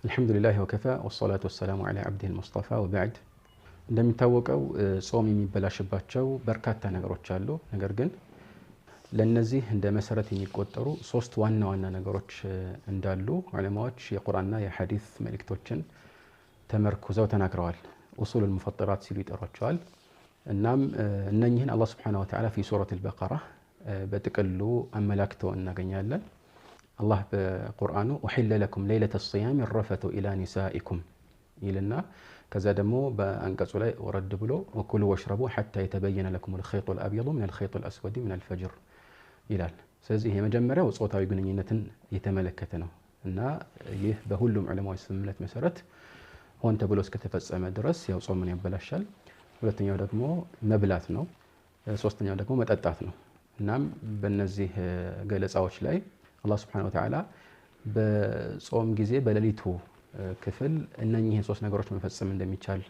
الحمد لله وكفى والصلاة والسلام على عبده المصطفى وبعد እንደሚታወቀው ጾም የሚበላሽባቸው በርካታ ነገሮች አሉ። ነገር ግን ለነዚህ እንደ መሰረት የሚቆጠሩ ሶስት ዋና ዋና ነገሮች እንዳሉ ዑለማዎች የቁርአንና የሐዲስ መልእክቶችን ተመርኩዘው ተናግረዋል። ኡሱል المفطرات ሲሉ ይጠሯቸዋል። እናም እነኚህን አላህ Subhanahu Wa Ta'ala في سورة البقرة በጥቅሉ አመላክተው እናገኛለን። الله بقرآن أحل لكم ليلة الصيام الرفث إلى نسائكم يلنا كذا دمو بأنقص لا ورد بلو وكلوا واشربوا حتى يتبين لكم الخيط الأبيض من الخيط الأسود من الفجر ይላል። ስለዚህ የመጀመሪያው ጾታዊ ግንኙነትን የተመለከተ ነው እና ይህ በሁሉም ዑለማዎች ስምምነት መሰረት ሆን ተብሎ እስከተፈጸመ ድረስ ያው ጾምን ያበላሻል። ሁለተኛው ደግሞ መብላት ነው። ሶስተኛው ደግሞ መጠጣት ነው። እናም በእነዚህ ገለጻዎች ላይ አላህ Subhanahu Wa Ta'ala በጾም ጊዜ በሌሊቱ ክፍል እነኚህን ሶስት ነገሮች መፈጸም እንደሚቻል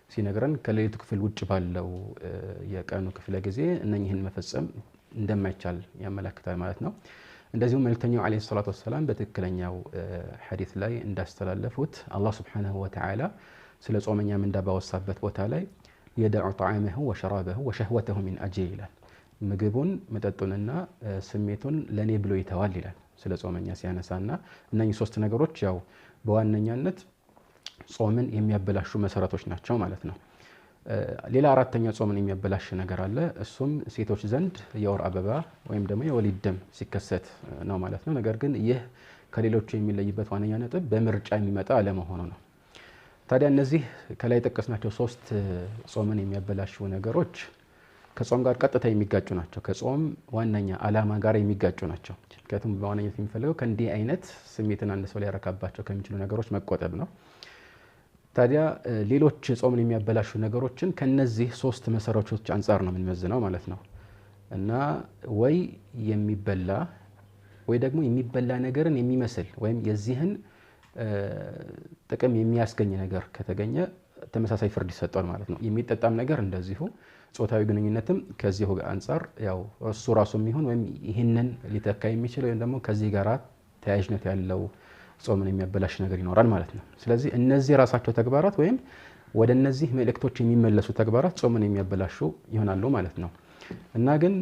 ሲነግረን ከሌሊቱ ክፍል ውጭ ባለው የቀኑ ክፍለ ጊዜ እነኚህን መፈጸም እንደማይቻል ያመለክታል ማለት ነው። እንደዚሁም መልእክተኛው አለይሂ ሰላቱ ወሰለም በትክክለኛው ሐዲስ ላይ እንዳስተላለፉት አላህ Subhanahu Wa Ta'ala ስለ ጾመኛም እንዳባወሳበት ቦታ ላይ يدع طعامه وشرابه وشهوته من أجل ይላል። ምግቡን መጠጡንና ስሜቱን ለኔ ብሎ ይተዋል ይላል። ስለ ጾመኛ ሲያነሳና እነኚህ ሶስት ነገሮች ያው በዋነኛነት ጾምን የሚያበላሹ መሰረቶች ናቸው ማለት ነው። ሌላ አራተኛ ጾምን የሚያበላሽ ነገር አለ። እሱም ሴቶች ዘንድ የወር አበባ ወይም ደግሞ የወሊድ ደም ሲከሰት ነው ማለት ነው። ነገር ግን ይህ ከሌሎቹ የሚለይበት ዋነኛ ነጥብ በምርጫ የሚመጣ አለመሆኑ ነው። ታዲያ እነዚህ ከላይ ጠቀስናቸው ሶስት ጾምን የሚያበላሹ ነገሮች ከጾም ጋር ቀጥታ የሚጋጩ ናቸው። ከጾም ዋነኛ አላማ ጋር የሚጋጩ ናቸው። ምክንያቱም በዋነኝነት የሚፈልገው ከእንዲህ አይነት ስሜትን አንድ ሰው ሊያረካባቸው ከሚችሉ ነገሮች መቆጠብ ነው። ታዲያ ሌሎች ጾምን የሚያበላሹ ነገሮችን ከነዚህ ሶስት መሰረቶች አንፃር ነው የምንመዝነው ማለት ነው እና ወይ የሚበላ ወይ ደግሞ የሚበላ ነገርን የሚመስል ወይም የዚህን ጥቅም የሚያስገኝ ነገር ከተገኘ ተመሳሳይ ፍርድ ይሰጣል ማለት ነው። የሚጠጣም ነገር እንደዚሁ ጾታዊ ግንኙነትም ከዚሁ አንፃር ያው እሱ ራሱም ይሁን ወይም ይሄንን ሊተካ የሚችል ወይም ደግሞ ከዚህ ጋር ተያያዥነት ያለው ጾምን የሚያበላሽ ነገር ይኖራል ማለት ነው። ስለዚህ እነዚህ ራሳቸው ተግባራት ወይም ወደ እነዚህ መልእክቶች የሚመለሱ ተግባራት ጾምን የሚያበላሹ ይሆናሉ ማለት ነው እና ግን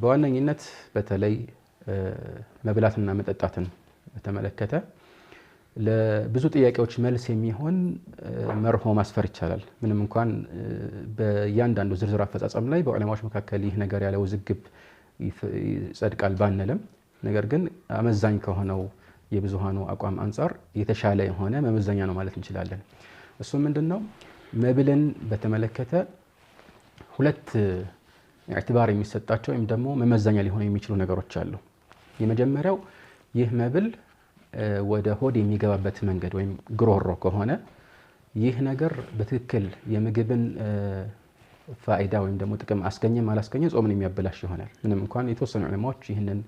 በዋነኝነት በተለይ መብላትና መጠጣትን በተመለከተ ለብዙ ጥያቄዎች መልስ የሚሆን መርሆ ማስፈር ይቻላል። ምንም እንኳን በእያንዳንዱ ዝርዝር አፈጻጸም ላይ በዑለማዎች መካከል ይህ ነገር ያለው ውዝግብ ይጸድቃል ባንልም፣ ነገር ግን አመዛኝ ከሆነው የብዙሃኑ አቋም አንፃር የተሻለ የሆነ መመዘኛ ነው ማለት እንችላለን። እሱ ምንድነው? መብልን በተመለከተ ሁለት ኢዕቲባር የሚሰጣቸው ወይም ደግሞ መመዘኛ ሊሆኑ የሚችሉ ነገሮች አሉ። የመጀመሪያው ይህ መብል ወደ ሆድ የሚገባበት መንገድ ወይም ግሮሮ ከሆነ ይህ ነገር በትክክል የምግብን ፋይዳ ወይም ደግሞ ጥቅም አስገኘም አላስገኘም ጾምን የሚያበላሽ ይሆናል። ምንም እንኳን የተወሰኑ ዑለማዎች ይህንን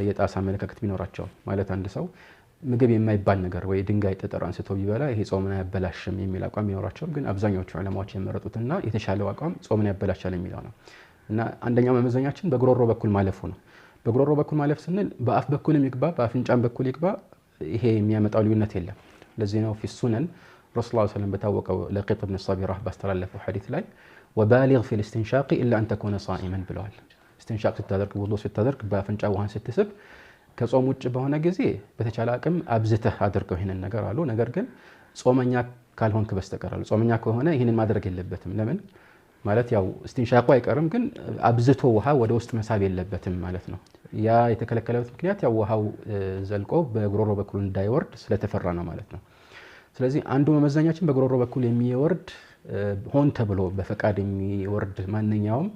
የጣሳ አመለካከት ቢኖራቸው ማለት አንድ ሰው ምግብ የማይባል ነገር ወይ ድንጋይ ጠጠር አንስቶ ቢበላ ይሄ ጾምን አያበላሽም የሚል አቋም ቢኖራቸው፣ ግን አብዛኞቹ ዑለማዎች የመረጡትና የተሻለው አቋም ጾምን ያበላሻል የሚለው ነው እና አንደኛው መመዘኛችን በግሮሮ በኩል ማለፉ ነው። በግሮሮ በኩል ማለፍ ስንል በአፍ በኩልም ይግባ በአፍንጫም በኩል ይግባ ይሄ የሚያመጣው ልዩነት የለም። ለዚህ ነው في السنن رسول الله صلى الله عليه وسلم በታወቀው ለቂጥ ኢብኑ ሰቢራ ባስተላለፈው ሐዲስ ላይ وبالغ في الاستنشاق الا ان تكون صائما ብለዋል። استنشاق ስታደርግ ውዱእ ስታደርግ በአፍንጫ ውሃን ስትስብ ከጾም ውጭ በሆነ ጊዜ በተቻለ አቅም አብዝተህ አድርገው ይሄንን ነገር አሉ። ነገር ግን ጾመኛ ካልሆንክ በስተቀር አሉ። ጾመኛ ከሆነ ይሄንን ማድረግ የለበትም። ለምን ማለት ያው استنشاق አይቀርም፣ ግን አብዝቶ ውሃ ወደ ውስጥ መሳብ የለበትም ማለት ነው። ያ የተከለከለበት ምክንያት ያው ውሃው ዘልቆ በግሮሮ በኩል እንዳይወርድ ስለተፈራ ነው ማለት ነው። ስለዚህ አንዱ መመዘኛችን በግሮሮ በኩል የሚወርድ ሆን ተብሎ በፈቃድ የሚወርድ ማንኛውም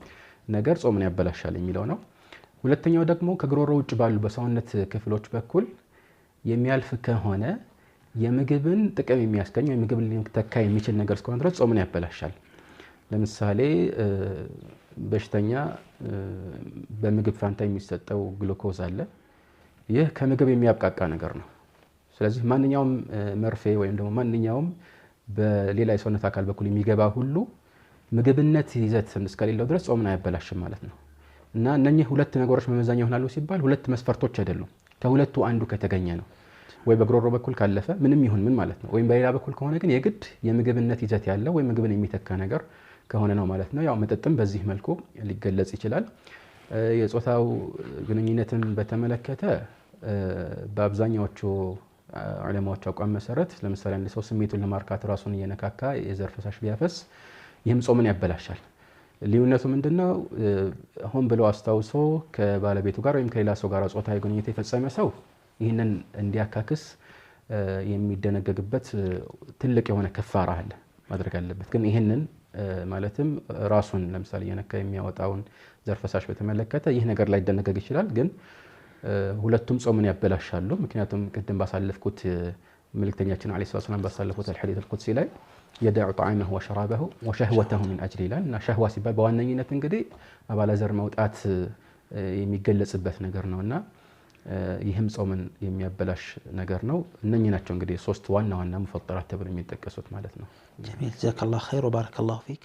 ነገር ጾምን ያበላሻል የሚለው ነው። ሁለተኛው ደግሞ ከግሮሮ ውጭ ባሉ በሰውነት ክፍሎች በኩል የሚያልፍ ከሆነ የምግብን ጥቅም የሚያስገኝ ወይ ምግብን ሊተካ የሚችል ነገር እስከሆነ ድረስ ጾምን ያበላሻል። ለምሳሌ በሽተኛ በምግብ ፋንታ የሚሰጠው ግሉኮዝ አለ። ይህ ከምግብ የሚያብቃቃ ነገር ነው። ስለዚህ ማንኛውም መርፌ ወይም ደግሞ ማንኛውም በሌላ የሰውነት አካል በኩል የሚገባ ሁሉ ምግብነት ይዘት እስከሌለው ድረስ ጾምን አያበላሽም ማለት ነው እና እነኚህ ሁለት ነገሮች መመዘኛ ይሆናሉ ሲባል ሁለት መስፈርቶች አይደሉም። ከሁለቱ አንዱ ከተገኘ ነው። ወይ በግሮሮ በኩል ካለፈ ምንም ይሁን ምን ማለት ነው ወይም በሌላ በኩል ከሆነ ግን የግድ የምግብነት ይዘት ያለው ወይ ምግብን የሚተካ ነገር ከሆነ ነው ማለት ነው ያው መጠጥም በዚህ መልኩ ሊገለጽ ይችላል የጾታው ግንኙነትን በተመለከተ በአብዛኛዎቹ ዑለማዎች አቋም መሰረት ለምሳሌ አንድ ሰው ስሜቱን ለማርካት ራሱን እየነካካ የዘር ፈሳሽ ቢያፈስ ይህም ጾምን ያበላሻል ልዩነቱ ምንድነው ሆን ብሎ አስታውሶ ከባለቤቱ ጋር ወይም ከሌላ ሰው ጋር ጾታዊ ግንኙነት የፈጸመ ሰው ይህንን እንዲያካክስ የሚደነገግበት ትልቅ የሆነ ከፋራ አለ ማድረግ አለበት ግን ይህንን ማለትም ራሱን ለምሳሌ የነካ የሚያወጣውን ዘር ፈሳሽ በተመለከተ ይህ ነገር ላይ ይደነገግ ይችላል ግን ሁለቱም ጾምን ያበላሻሉ ምክንያቱም ቅድም ባሳለፍኩት መልእክተኛችን አለይሂ ሰላም ባሳለፉት الحديث القدسي ላይ يدع طعامه وشرابه وشهوته من اجل ይላል እና ሸህዋ ሲባል በዋነኝነት እንግዲህ አባለ ዘር መውጣት የሚገለጽበት ነገር ነውና ይህም ጾምን የሚያበላሽ ነገር ነው እነኚህ ናቸው እንግዲህ ሶስት ዋና ዋና ሙፈጠራት ተብለው የሚጠቀሱት ማለት ነው جميل جزاك الله خير وبارك الله فيك